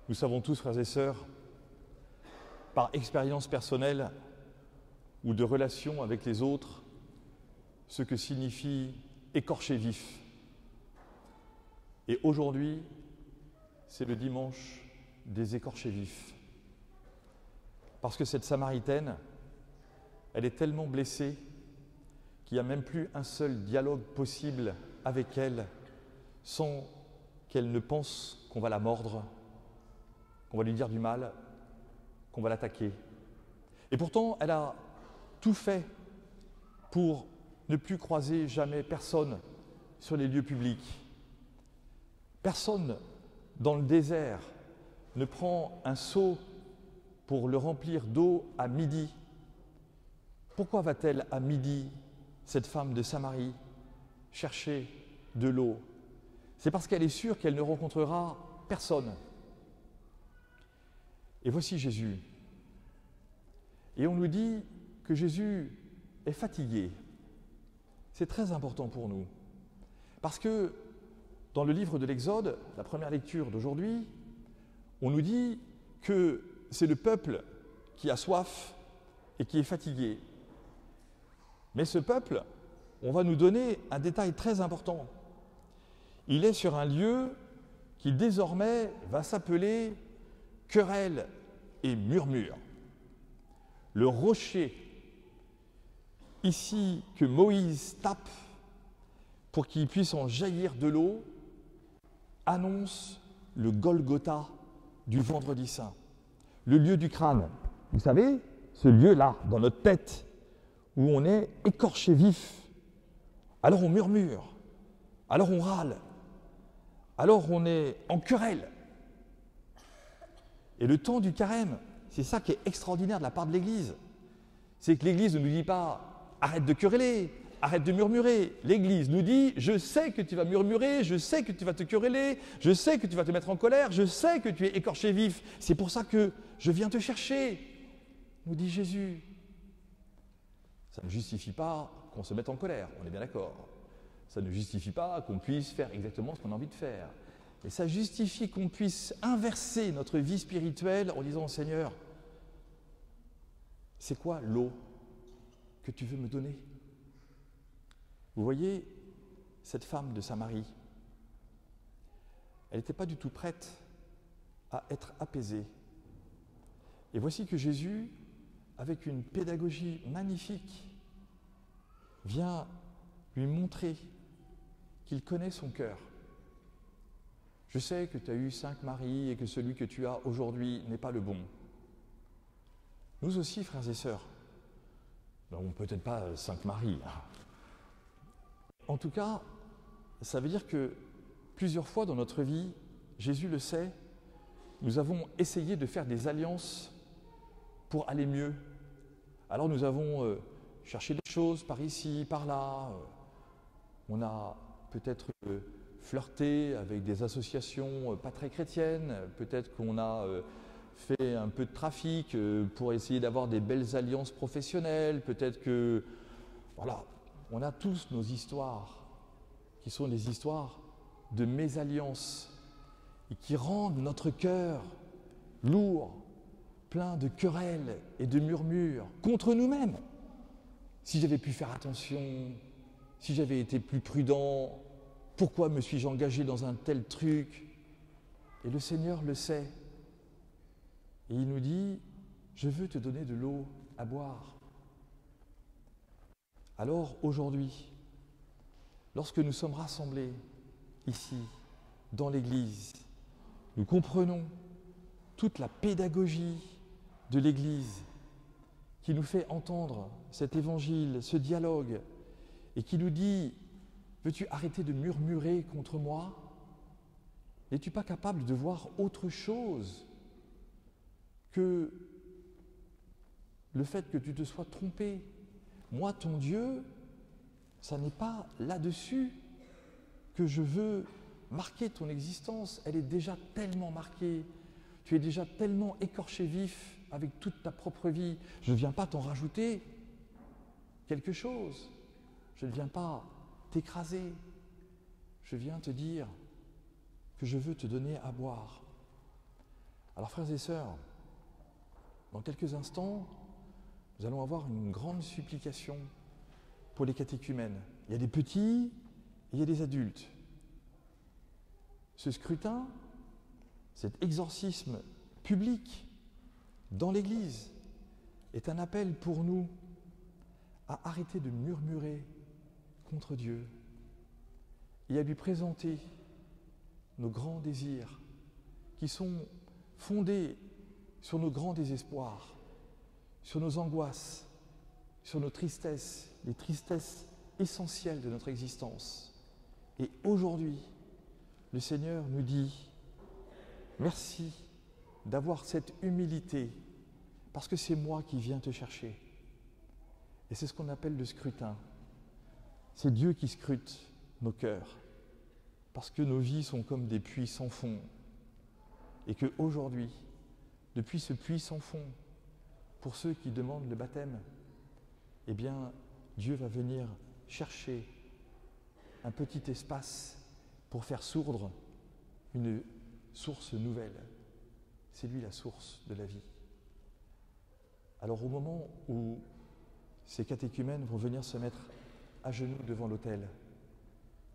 Nous savons tous, frères et sœurs, par expérience personnelle ou de relation avec les autres, ce que signifie écorcher vif. Et aujourd'hui, c'est le dimanche des écorchés vifs. Parce que cette Samaritaine, elle est tellement blessée qu'il n'y a même plus un seul dialogue possible avec elle sans qu'elle ne pense qu'on va la mordre, qu'on va lui dire du mal, qu'on va l'attaquer. Et pourtant, elle a tout fait pour ne plus croiser jamais personne sur les lieux publics. Personne dans le désert ne prend un seau pour le remplir d'eau à midi. Pourquoi va-t-elle à midi, cette femme de Samarie, chercher de l'eau? C'est parce qu'elle est sûre qu'elle ne rencontrera personne. Et voici Jésus. Et on nous dit que Jésus est fatigué. C'est très important pour nous. Parce que dans le livre de l'Exode, la première lecture d'aujourd'hui, on nous dit que c'est le peuple qui a soif et qui est fatigué. Mais ce peuple, on va nous donner un détail très important. Il est sur un lieu qui désormais va s'appeler querelle et murmure. Le rocher, ici, que Moïse tape pour qu'il puisse en jaillir de l'eau, annonce le Golgotha du Vendredi Saint, le lieu du crâne. Vous savez, ce lieu-là, dans notre tête, où on est écorché vif. Alors on murmure, alors on râle, alors on est en querelle. Et le temps du carême, c'est ça qui est extraordinaire de la part de l'Église. C'est que l'Église ne nous dit pas « arrête de quereller », arrête de murmurer. L'Église nous dit « je sais que tu vas murmurer, je sais que tu vas te quereller, je sais que tu vas te mettre en colère, je sais que tu es écorché vif. C'est pour ça que je viens te chercher », nous dit Jésus. Ça ne justifie pas qu'on se mette en colère, on est bien d'accord. Ça ne justifie pas qu'on puisse faire exactement ce qu'on a envie de faire. Et ça justifie qu'on puisse inverser notre vie spirituelle en disant « Seigneur, c'est quoi l'eau que tu veux me donner ?» Vous voyez, cette femme de Samarie, elle n'était pas du tout prête à être apaisée. Et voici que Jésus, avec une pédagogie magnifique, vient lui montrer qu'il connaît son cœur. Je sais que tu as eu 5 maris et que celui que tu as aujourd'hui n'est pas le bon. Nous aussi, frères et sœurs, non, peut-être pas 5 maris. En tout cas, ça veut dire que plusieurs fois dans notre vie, Jésus le sait, nous avons essayé de faire des alliances pour aller mieux. Alors nous avons cherché des choses par ici, par là. On a peut-être flirté avec des associations pas très chrétiennes. Peut-être qu'on a fait un peu de trafic pour essayer d'avoir des belles alliances professionnelles. Peut-être que, voilà, on a tous nos histoires qui sont des histoires de mésalliance et qui rendent notre cœur lourd, plein de querelles et de murmures contre nous-mêmes. Si j'avais pu faire attention, si j'avais été plus prudent, pourquoi me suis-je engagé dans un tel truc? Et le Seigneur le sait. Et il nous dit, je veux te donner de l'eau à boire. Alors aujourd'hui, lorsque nous sommes rassemblés ici, dans l'Église, nous comprenons toute la pédagogie de l'Église qui nous fait entendre cet évangile, ce dialogue, et qui nous dit « Veux-tu arrêter de murmurer contre moi? N'es-tu pas capable de voir autre chose que le fait que tu te sois trompé? Moi, ton Dieu, ça n'est pas là-dessus que je veux marquer ton existence. Elle est déjà tellement marquée. Tu es déjà tellement écorché vif avec toute ta propre vie. Je ne viens pas t'en rajouter quelque chose. Je ne viens pas t'écraser. Je viens te dire que je veux te donner à boire. Alors frères et sœurs, dans quelques instants, nous allons avoir une grande supplication pour les catéchumènes. Il y a des petits et il y a des adultes. Ce scrutin, cet exorcisme public dans l'Église est un appel pour nous à arrêter de murmurer contre Dieu et à lui présenter nos grands désirs qui sont fondés sur nos grands désespoirs, sur nos angoisses, sur nos tristesses, les tristesses essentielles de notre existence. Et aujourd'hui, le Seigneur nous dit « Merci d'avoir cette humilité, parce que c'est moi qui viens te chercher. » Et c'est ce qu'on appelle le scrutin. C'est Dieu qui scrute nos cœurs, parce que nos vies sont comme des puits sans fond. Et qu'aujourd'hui, depuis ce puits sans fond, pour ceux qui demandent le baptême, eh bien, Dieu va venir chercher un petit espace pour faire sourdre une source nouvelle. C'est lui la source de la vie. Alors au moment où ces catéchumènes vont venir se mettre à genoux devant l'autel,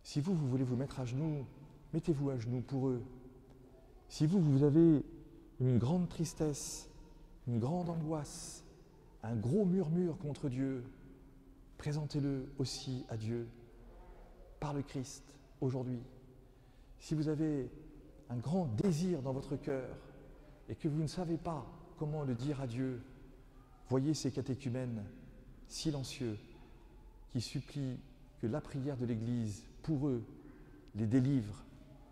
si vous voulez vous mettre à genoux, mettez-vous à genoux pour eux. Si vous avez une grande tristesse, une grande angoisse, un gros murmure contre Dieu, présentez-le aussi à Dieu par le Christ aujourd'hui. Si vous avez un grand désir dans votre cœur et que vous ne savez pas comment le dire à Dieu, voyez ces catéchumènes silencieux qui supplient que la prière de l'Église, pour eux, les délivre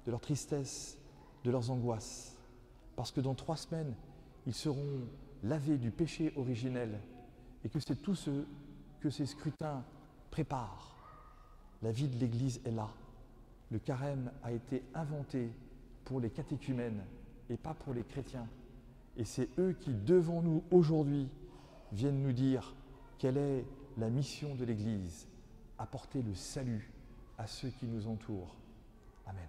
de leur tristesse, de leurs angoisses. Parce que dans 3 semaines, ils seront lavés du péché originel et que c'est tout ce que ces scrutins préparent. La vie de l'Église est là. Le carême a été inventé pour les catéchumènes et pas pour les chrétiens. Et c'est eux qui, devant nous aujourd'hui, viennent nous dire quelle est la mission de l'Église, apporter le salut à ceux qui nous entourent. Amen.